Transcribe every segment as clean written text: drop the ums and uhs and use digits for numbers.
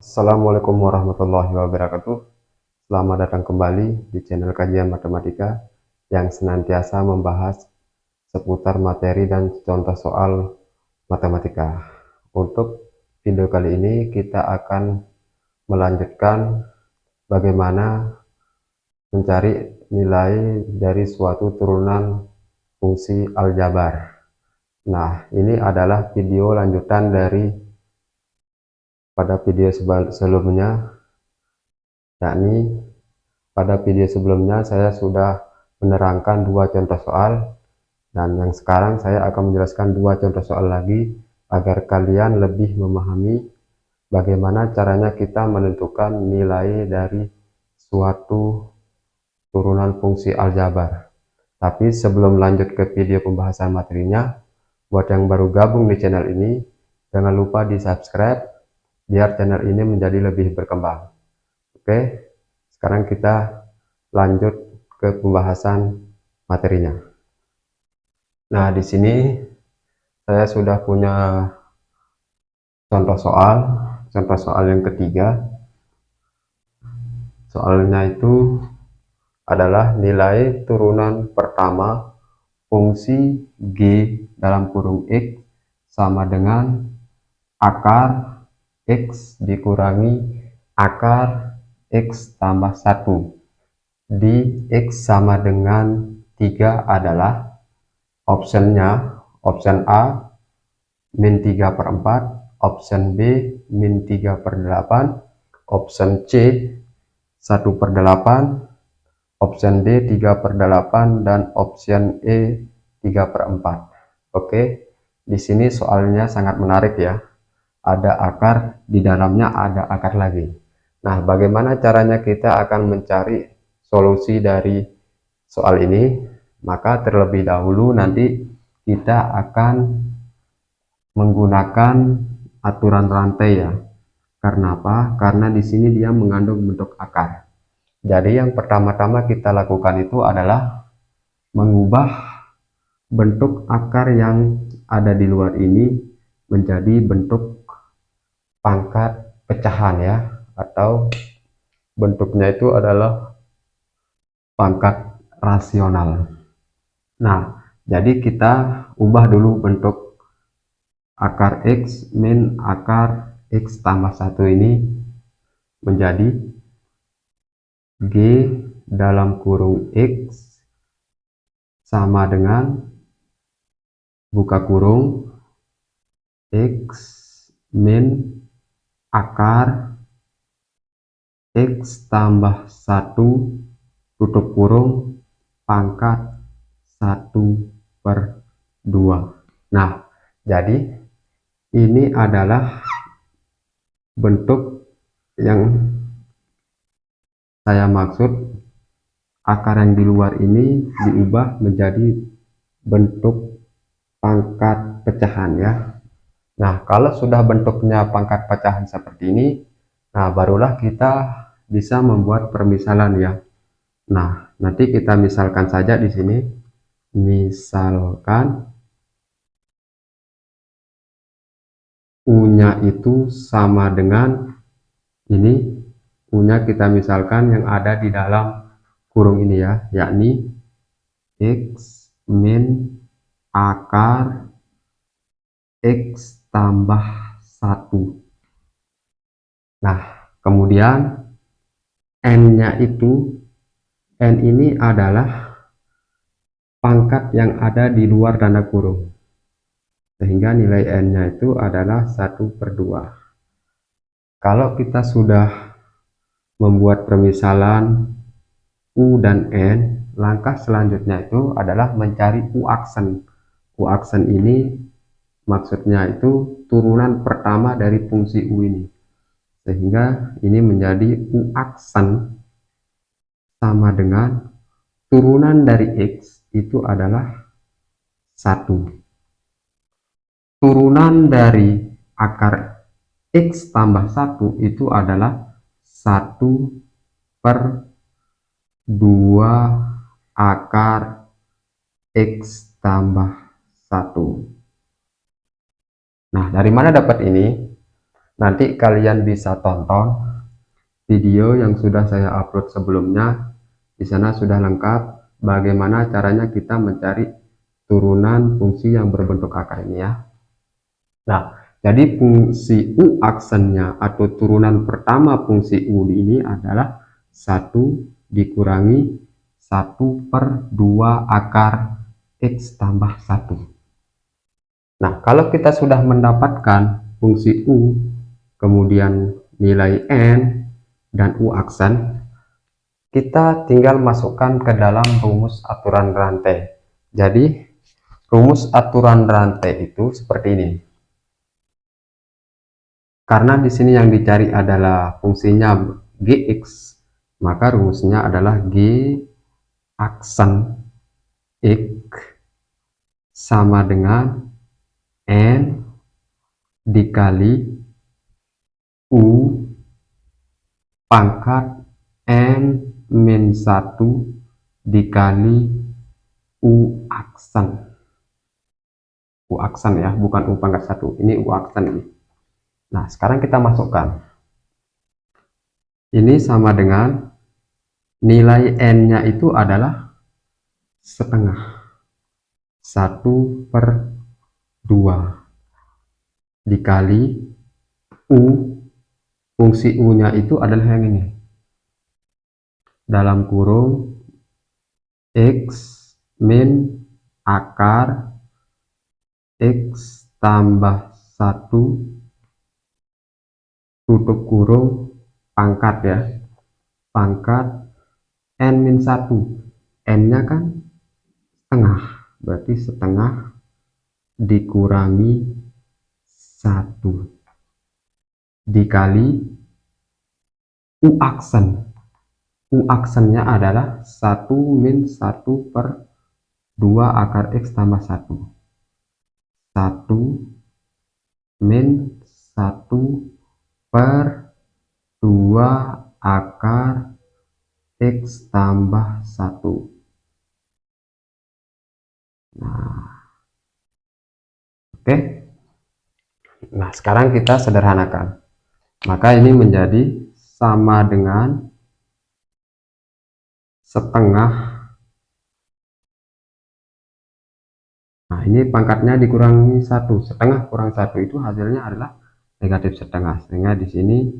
Assalamualaikum warahmatullahi wabarakatuh. Selamat datang kembali di channel kajian matematika yang senantiasa membahas seputar materi dan contoh soal matematika. Untuk video kali ini kita akan melanjutkan bagaimana mencari nilai dari suatu turunan fungsi aljabar. Nah, ini adalah video lanjutan dari pada video sebelumnya, yakni pada video sebelumnya saya sudah menerangkan dua contoh soal, dan yang sekarang saya akan menjelaskan dua contoh soal lagi agar kalian lebih memahami bagaimana caranya kita menentukan nilai dari suatu turunan fungsi aljabar. Tapi sebelum lanjut ke video pembahasan materinya, buat yang baru gabung di channel ini, jangan lupa di subscribe biar channel ini menjadi lebih berkembang. Oke, sekarang kita lanjut ke pembahasan materinya. Nah, di sini saya sudah punya contoh soal yang ketiga. Soalnya itu adalah nilai turunan pertama fungsi G dalam kurung X sama dengan akar X dikurangi akar X tambah 1 di X sama dengan 3 adalah optionnya, option A min 3/4, option B min 3/8, option C 1/8, option D 3/8, dan option E 3/4. Oke, di sini soalnya sangat menarik ya. Ada akar, di dalamnya ada akar lagi. Nah, bagaimana caranya kita akan mencari solusi dari soal ini? Maka terlebih dahulu nanti kita akan menggunakan aturan rantai ya. Karena apa? Karena di sini dia mengandung bentuk akar. Jadi yang pertama-tama kita lakukan itu adalah mengubah bentuk akar yang ada di luar ini menjadi bentuk pangkat pecahan ya, atau bentuknya itu adalah pangkat rasional. Nah, jadi kita ubah dulu bentuk akar X min akar X tambah 1 ini menjadi G dalam kurung X sama dengan buka kurung X min akar X tambah 1 tutup kurung pangkat 1/2. Nah, jadi ini adalah bentuk yang saya maksud. Akar yang di luar ini diubah menjadi bentuk pangkat pecahan ya. Nah, kalau sudah bentuknya pangkat pecahan seperti ini, nah barulah kita bisa membuat permisalan ya. Nah, nanti kita misalkan saja di sini. Misalkan U-nya itu sama dengan ini. U-nya kita misalkan yang ada di dalam kurung ini ya, yakni X min akar X tambah 1. Nah, kemudian N-nya itu, N ini adalah pangkat yang ada di luar tanda kurung, sehingga nilai N-nya itu adalah 1/2. Kalau kita sudah membuat permisalan U dan N, langkah selanjutnya itu adalah mencari U aksen. U aksen ini maksudnya itu turunan pertama dari fungsi U ini, sehingga ini menjadi U aksen sama dengan turunan dari X itu adalah 1. Turunan dari akar X tambah 1 itu adalah 1/2 akar X tambah 1. Nah, dari mana dapat ini? Nanti kalian bisa tonton video yang sudah saya upload sebelumnya. Di sana sudah lengkap bagaimana caranya kita mencari turunan fungsi yang berbentuk akar ini ya. Nah, jadi fungsi U aksennya atau turunan pertama fungsi U ini adalah 1 dikurangi 1/2 akar X tambah 1. Nah, kalau kita sudah mendapatkan fungsi U, kemudian nilai N dan U aksen, kita tinggal masukkan ke dalam rumus aturan rantai. Jadi, rumus aturan rantai itu seperti ini. Karena di sini yang dicari adalah fungsinya Gx, maka rumusnya adalah G aksen X sama dengan N dikali U pangkat N-1 dikali U aksen. U aksen ya, bukan U pangkat 1. Ini U aksen ini. Nah, sekarang kita masukkan. Ini sama dengan nilai N-nya itu adalah setengah. 1/2 dikali U. Fungsi U-nya itu adalah yang ini. Dalam kurung X min akar X tambah 1 tutup kurung pangkat ya, pangkat N-1. N-nya kan setengah, berarti setengah dikurangi 1 dikali U aksen. U aksennya adalah 1 min 1/2 akar X tambah 1. 1 min 1/2 akar X tambah 1. Nah, oke. Nah, sekarang kita sederhanakan. Maka ini menjadi sama dengan setengah. Nah, ini pangkatnya dikurangi 1. Setengah kurang 1 itu hasilnya adalah negatif setengah. Sehingga di sini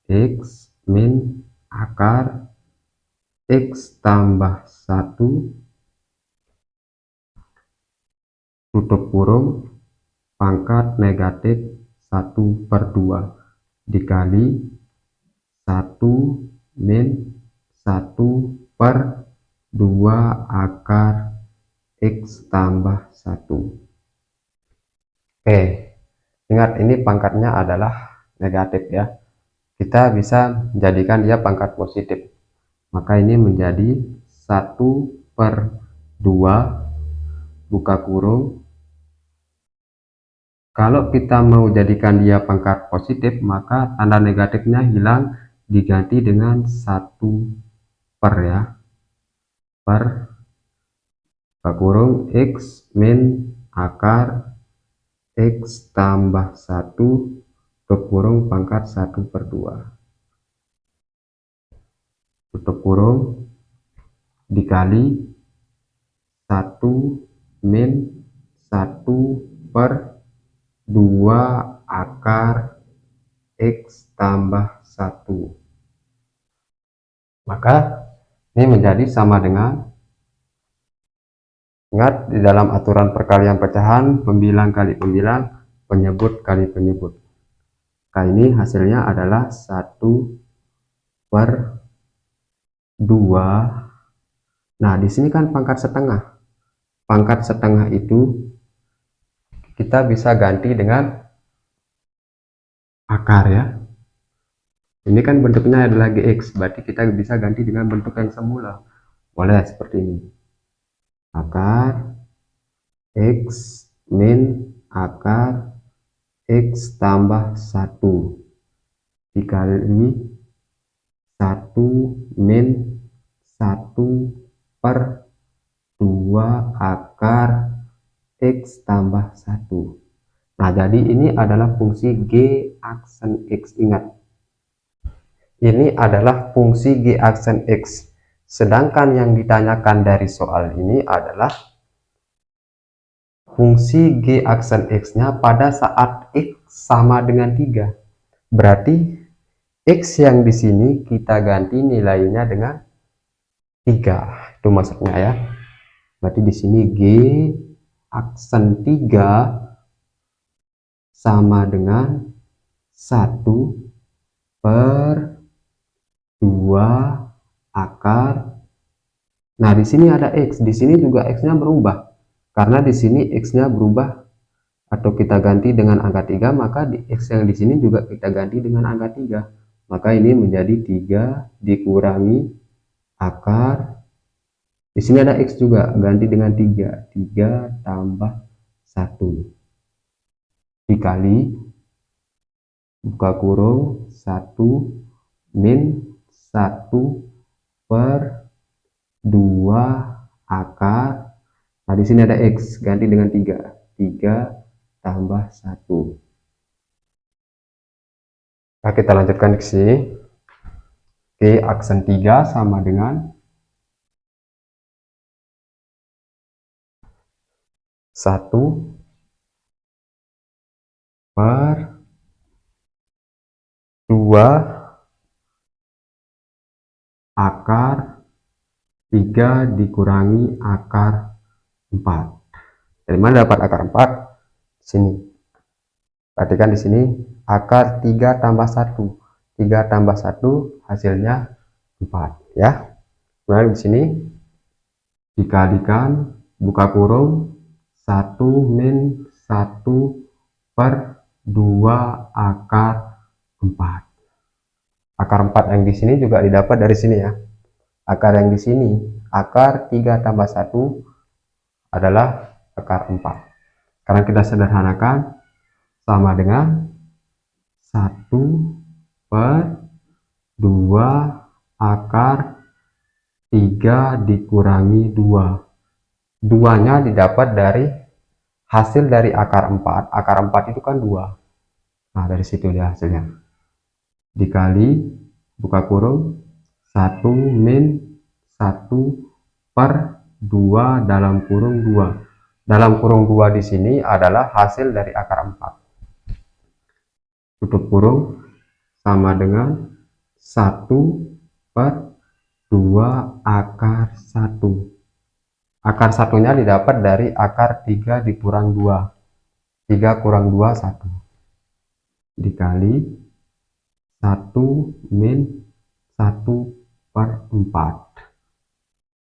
X min akar X tambah 1 tutup kurung pangkat negatif 1/2 dikali 1 min 1/2 akar X tambah 1. Oke, ingat ini pangkatnya adalah negatif ya. Kita bisa jadikan dia pangkat positif. Maka ini menjadi 1/2 buka kurung. Kalau kita mau jadikan dia pangkat positif, maka tanda negatifnya hilang, diganti dengan 1/, ya. Per buka kurung X min akar X tambah 1 tutup kurung pangkat 1/2 tutup kurung dikali 1 min 1/2 akar X tambah 1. Maka ini menjadi sama dengan, ingat di dalam aturan perkalian pecahan, pembilang kali pembilang, penyebut kali penyebut. Nah, ini hasilnya adalah 1/2. Nah, di sini kan pangkat setengah. Pangkat setengah itu kita bisa ganti dengan akar ya. Ini kan bentuknya adalah Gx, berarti kita bisa ganti dengan bentuk yang semula. Boleh seperti ini. Akar X min akar X tambah 1 dikali 1 min 1/2 akar X tambah 1. Nah, jadi ini adalah fungsi G aksen X. Ingat, ini adalah fungsi G aksen X. Sedangkan yang ditanyakan dari soal ini adalah fungsi G aksen X-nya pada saat X sama dengan 3. Berarti X yang di sini kita ganti nilainya dengan 3. Itu maksudnya ya. Berarti di sini G aksen 3 sama dengan 1/2 akar. Nah, di sini ada X, di sini juga X-nya berubah. Karena di sini X-nya berubah atau kita ganti dengan angka 3, maka di X yang di sini juga kita ganti dengan angka 3. Maka ini menjadi 3 dikurangi akar. Di sini ada X juga, ganti dengan 3. 3 tambah 1 dikali buka kurung 1 min 1/2 akar. Nah, di sini ada X, ganti dengan 3. 3 tambah 1. Nah, kita lanjutkan di sini. G aksen 3 sama dengan 1/2 akar 3 dikurangi akar 4. Dari mana dapat akar 4? Sini. Perhatikan di sini akar 3 tambah 1. 3 tambah 1 hasilnya 4 ya. Kemudian di sini dikalikan buka kurung 1 min 1/2 akar 4. Akar 4 yang di sini juga didapat dari sini ya. Akar yang di sini, akar 3 tambah 1 adalah akar 4. Karena kita sederhanakan sama dengan 1/2 akar 3 dikurangi 2. 2-nya didapat dari hasil dari akar 4. Akar 4 itu kan 2. Nah, dari situ dia hasilnya. Dikali buka kurung 1 min 1/2 dalam kurung 2. Dalam kurung 2 di sini adalah hasil dari akar 4. Tutup kurung sama dengan 1/2 akar 1. Akar satunya didapat dari akar 3 dikurang 2. 3 kurang 2, 1. Dikali 1 min 1/4.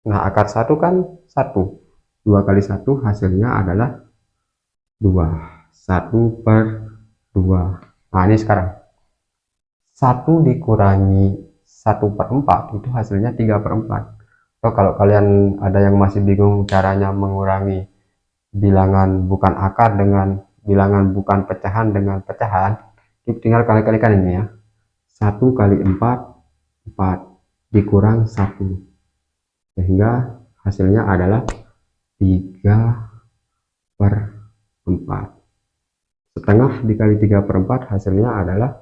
Nah, akar 1 kan 1. 2 kali 1 hasilnya adalah 2. 1/2. Nah, ini sekarang 1 dikurangi 1/4 itu hasilnya 3/4. So, kalau kalian ada yang masih bingung caranya mengurangi bilangan bukan akar dengan bilangan bukan pecahan dengan pecahan, tinggal kali-kalikan ini ya. 1 kali 4, 4 dikurang 1. Sehingga hasilnya adalah 3/4. Setengah dikali 3/4 hasilnya adalah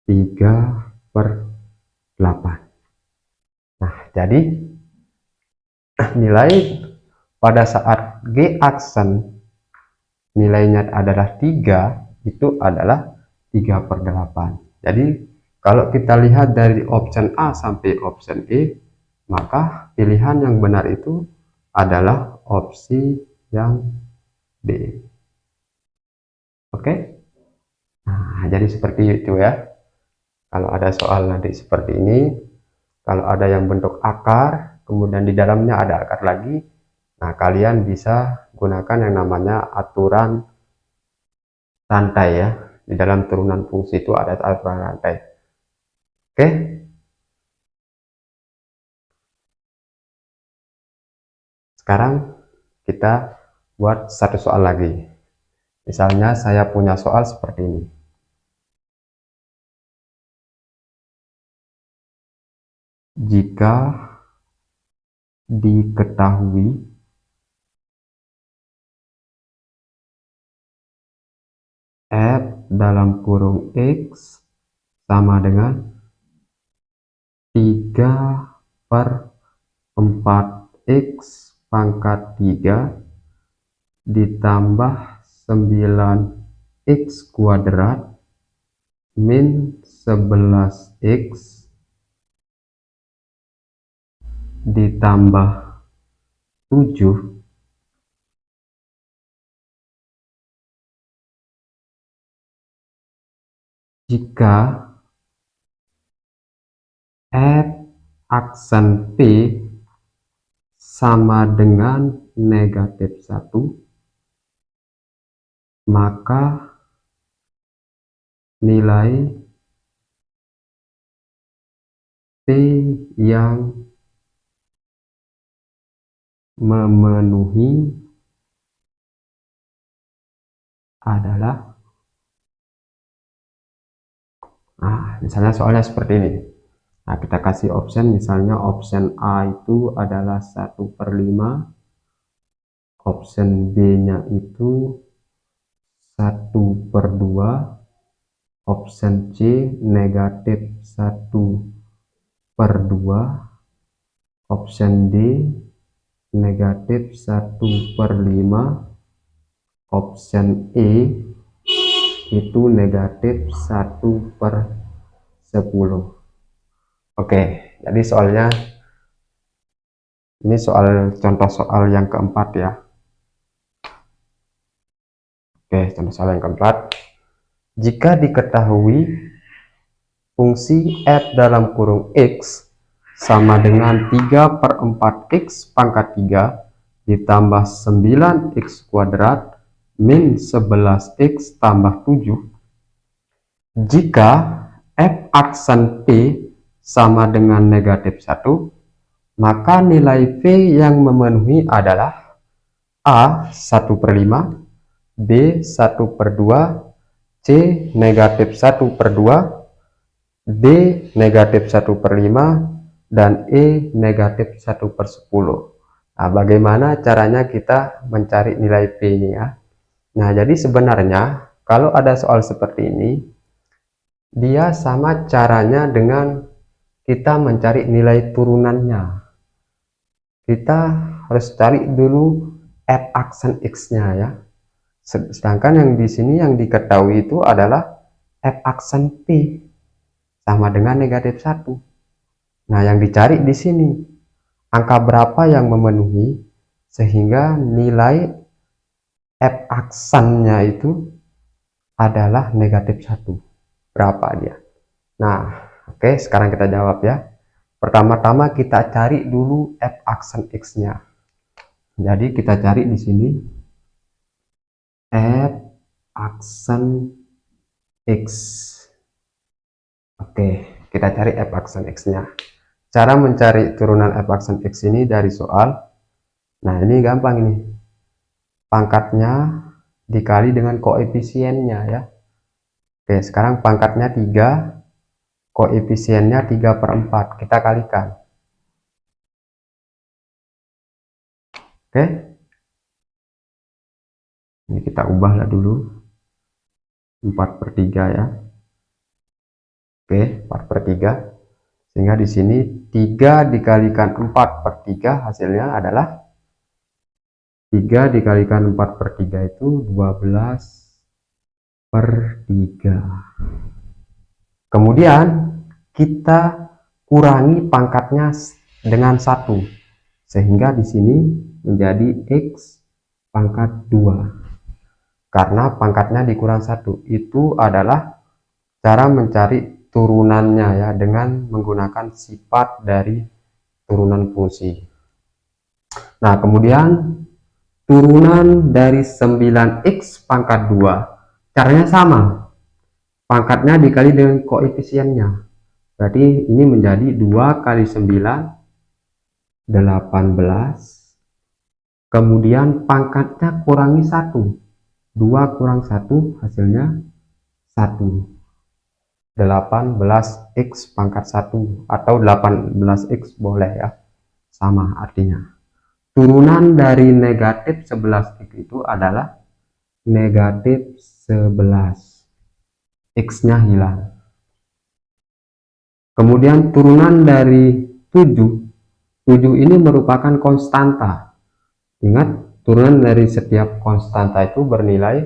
3/8. Nah, jadi nilai pada saat G aksen nilainya adalah 3, itu adalah 3/8. Jadi kalau kita lihat dari option A sampai option E, maka pilihan yang benar itu adalah opsi yang B. Oke? Nah, jadi seperti itu ya. Kalau ada soal nanti seperti ini, kalau ada yang bentuk akar, kemudian di dalamnya ada akar lagi, nah kalian bisa gunakan yang namanya aturan rantai ya. Di dalam turunan fungsi itu ada aturan rantai. Oke? Sekarang kita buat satu soal lagi. Misalnya saya punya soal seperti ini. Jika diketahui F dalam kurung X sama dengan 3/4 X pangkat 3 ditambah 9X kuadrat min 11X ditambah 7 jika F aksen P sama dengan negatif 1, maka nilai P yang memenuhi adalah, misalnya soalnya seperti ini. Nah, kita kasih option, misalnya option A itu adalah 1/5, option B-nya itu 1/2, option C negatif 1/2, option D negatif 1/5, option E itu negatif 1/10. Oke, jadi soalnya ini contoh soal yang keempat ya. Oke, contoh soal yang keempat. Jika diketahui fungsi f dalam kurung x sama dengan 3/4 x pangkat 3 ditambah 9x kuadrat min 11x tambah 7, jika f aksen P sama dengan negatif 1, maka nilai V yang memenuhi adalah A 1/5, B 1/2, C negatif 1/2, D negatif 1/5, dan E negatif 1/10. Nah, bagaimana caranya kita mencari nilai P ini ya? Nah, jadi sebenarnya kalau ada soal seperti ini, dia sama caranya dengan kita mencari nilai turunannya. Kita harus cari dulu F aksen X-nya ya. Sedangkan yang di sini yang diketahui itu adalah F aksen P sama dengan negatif 1. Nah, yang dicari di sini angka berapa yang memenuhi sehingga nilai F aksennya itu adalah negatif 1. Berapa dia? Nah, oke, sekarang kita jawab ya. Pertama-tama kita cari dulu F aksen X-nya. Jadi kita cari di sini F aksen X. Oke, kita cari F aksen X-nya. Cara mencari turunan F aksen X ini dari soal. Nah, ini gampang ini. Pangkatnya dikali dengan koefisiennya ya. Oke, sekarang pangkatnya 3. Koefisiennya 3/4, kita kalikan. Oke, ini kita ubahlah dulu 4/3 ya. Oke, 4/3, sehingga di sini 3 dikalikan 4/3 hasilnya adalah 3 dikalikan 4/3 itu 12/3. Kemudian kita kurangi pangkatnya dengan 1, sehingga di sini menjadi X pangkat 2. Karena pangkatnya dikurang 1, itu adalah cara mencari turunannya ya, dengan menggunakan sifat dari turunan fungsi. Nah, kemudian turunan dari 9x pangkat 2 caranya sama. Pangkatnya dikali dengan koefisiennya. Berarti ini menjadi 2 kali 9, 18. Kemudian pangkatnya kurangi 1. 2 kurang 1 hasilnya 1. 18x pangkat 1 atau 18x boleh ya. Sama artinya. Turunan dari negatif 11x itu adalah negatif 11. X-nya hilang. Kemudian turunan dari 7. 7 ini merupakan konstanta. Ingat, turunan dari setiap konstanta itu bernilai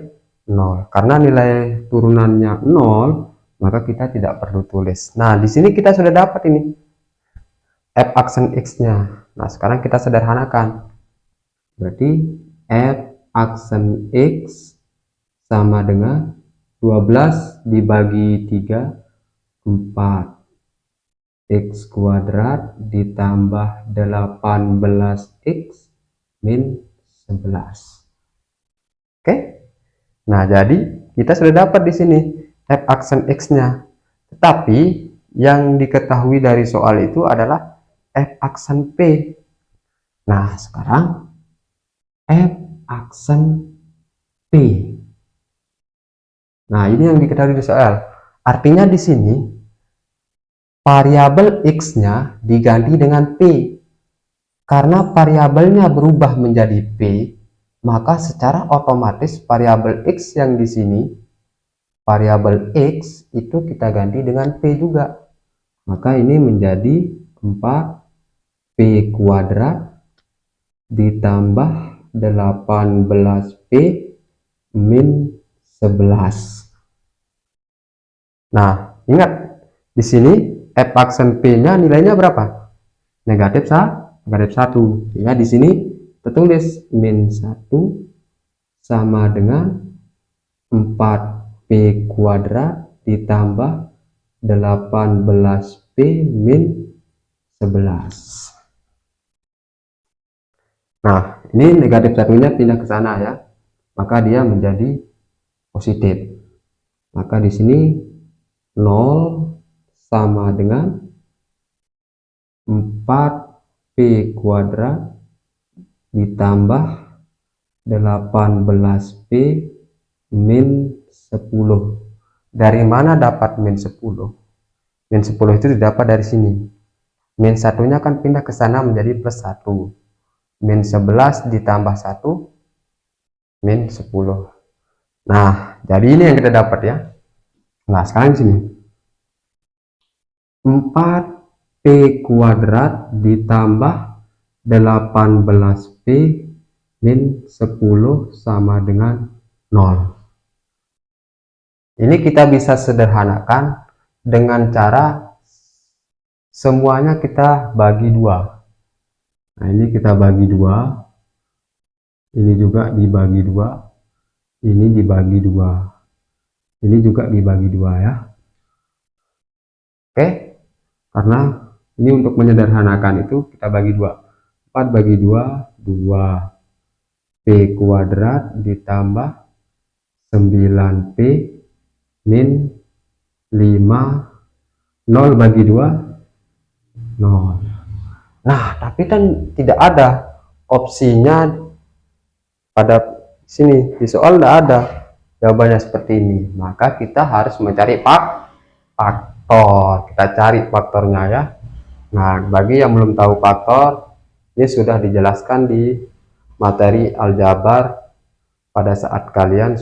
0. Karena nilai turunannya 0, maka kita tidak perlu tulis. Nah, di sini kita sudah dapat ini f aksen x-nya. Nah, sekarang kita sederhanakan. Berarti f aksen x sama dengan 12 dibagi 3, 4. X kuadrat ditambah 18x min 11. Oke? Nah, jadi kita sudah dapat di sini f aksen x-nya. Tetapi yang diketahui dari soal itu adalah f aksen p. Nah, sekarang f aksen p. Nah, ini yang diketahui di soal. Artinya di sini variabel x-nya diganti dengan p. Karena variabelnya berubah menjadi p, maka secara otomatis variabel x yang di sini, variabel x itu kita ganti dengan p juga. Maka ini menjadi 4p kuadrat ditambah 18p min 11. Nah, ingat di sini f aksen p-nya nilainya berapa? Negatif 1. Ya, di sini tertulis min 1 sama dengan 4p kuadrat ditambah 18p min 11. Nah, ini negatif satunya pindah ke sana ya. Maka dia menjadi positif. Maka di sini 0 sama dengan 4p kuadrat ditambah 18p min 10. Dari mana dapat min 10? Min 10 itu didapat dari sini. Min satunya kan pindah ke sana menjadi plus 1. Min 11 ditambah 1 min 10. Nah, jadi ini yang kita dapat ya. Nah, sekarang di sini 4p kuadrat ditambah 18p min 10 sama dengan 0. Ini kita bisa sederhanakan dengan cara semuanya kita bagi 2. Nah, ini kita bagi 2. Ini juga dibagi 2. Ini dibagi 2. Ini juga dibagi 2 ya. Oke? Karena ini untuk menyederhanakan itu kita bagi 2. 4 bagi 2, 2p kuadrat ditambah 9p min 5. 0 bagi 2, 0. Nah, tapi kan tidak ada opsinya pada sini. Di soal tidak ada jawabannya seperti ini. Maka kita harus mencari faktor. Kita cari faktornya ya. Nah, bagi yang belum tahu faktor, ini sudah dijelaskan di materi aljabar pada saat kalian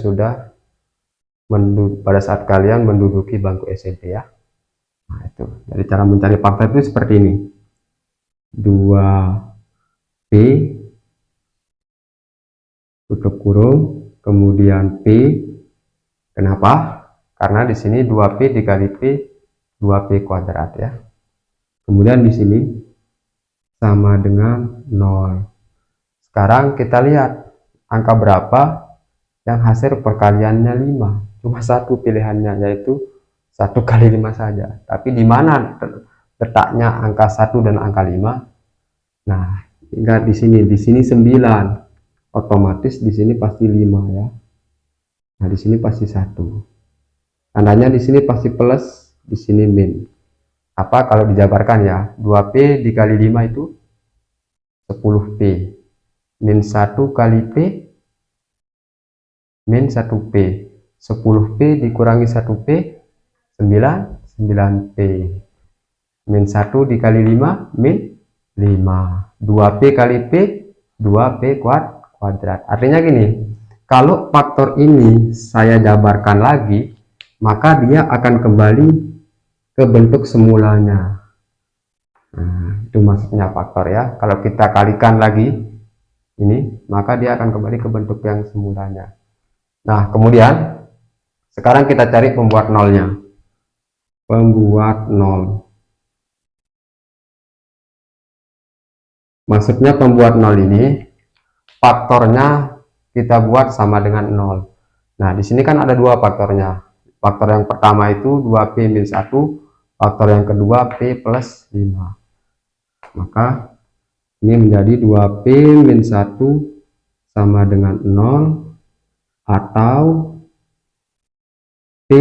menduduki bangku SMP ya. Nah, itu. Jadi cara mencari faktor itu seperti ini. 2p tutup kurung, kemudian p. Kenapa? Karena di sini 2p dikali p, 2p kuadrat ya. Kemudian di sini sama dengan 0. Sekarang kita lihat angka berapa yang hasil perkaliannya 5. Cuma satu pilihannya, yaitu 1 kali 5 saja. Tapi di mana letaknya angka 1 dan angka 5? Nah, ingat di sini 9. Otomatis di sini pasti 5 ya. Nah, di sini pasti 1. Tandanya di sini pasti plus, di sini min. Apa kalau dijabarkan ya? 2p dikali 5 itu 10p. Min 1 kali p min 1p. 10p dikurangi 1p 9p. Min 1 dikali 5 min 5. 2p kali p 2p kuadrat. Artinya gini, kalau faktor ini saya jabarkan lagi, maka dia akan kembali ke bentuk semulanya. Nah, itu maksudnya faktor ya. Kalau kita kalikan lagi ini, maka dia akan kembali ke bentuk yang semulanya. Nah, kemudian sekarang kita cari pembuat nolnya. Pembuat nol. Maksudnya pembuat nol ini faktornya kita buat sama dengan 0. Nah, di sini kan ada dua faktornya. Faktor yang pertama itu 2P min 1, faktor yang kedua P plus 5. Maka ini menjadi 2P min 1 sama dengan 0 atau P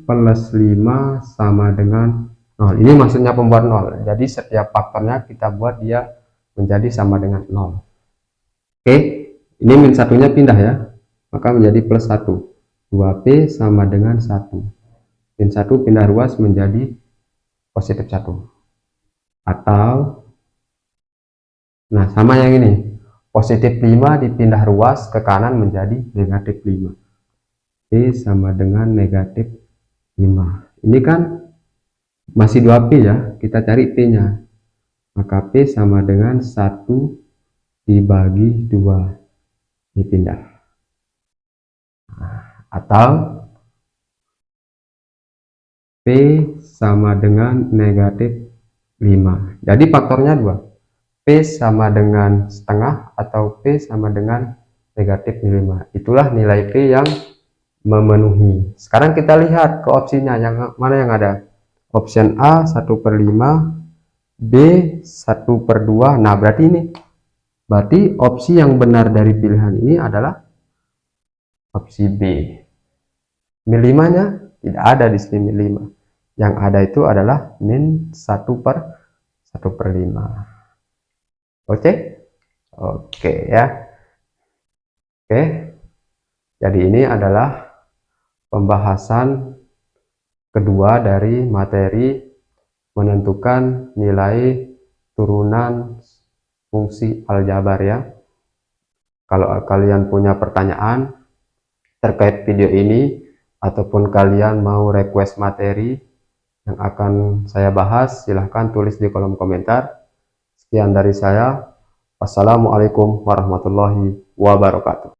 plus 5 sama dengan 0. Ini maksudnya pembuat 0. Jadi setiap faktornya kita buat dia menjadi sama dengan 0. Oke, ini min satunya pindah ya, maka menjadi plus 1. 2P sama dengan 1. Min 1 pindah ruas menjadi positif 1. Atau, nah sama yang ini, positif 5 dipindah ruas ke kanan menjadi negatif 5. P sama dengan negatif 5. Ini kan masih 2P ya, kita cari P-nya. Maka P sama dengan 1 dibagi 2, dipindah. Atau P sama dengan negatif 5. Jadi faktornya 2. P sama dengan setengah atau P sama dengan negatif 5. Itulah nilai P yang memenuhi. Sekarang kita lihat ke opsinya, yang mana yang ada. Option A 1/5, B 1/2. Nah, berarti opsi yang benar dari pilihan ini adalah opsi B. Min 5-nya tidak ada di sini, min 5. Yang ada itu adalah min 1/5. Oke? Oke ya. Oke. Jadi ini adalah pembahasan kedua dari materi menentukan nilai turunan fungsi aljabar ya. Kalau kalian punya pertanyaan terkait video ini ataupun kalian mau request materi yang akan saya bahas, silahkan tulis di kolom komentar. Sekian dari saya. Wassalamualaikum warahmatullahi wabarakatuh.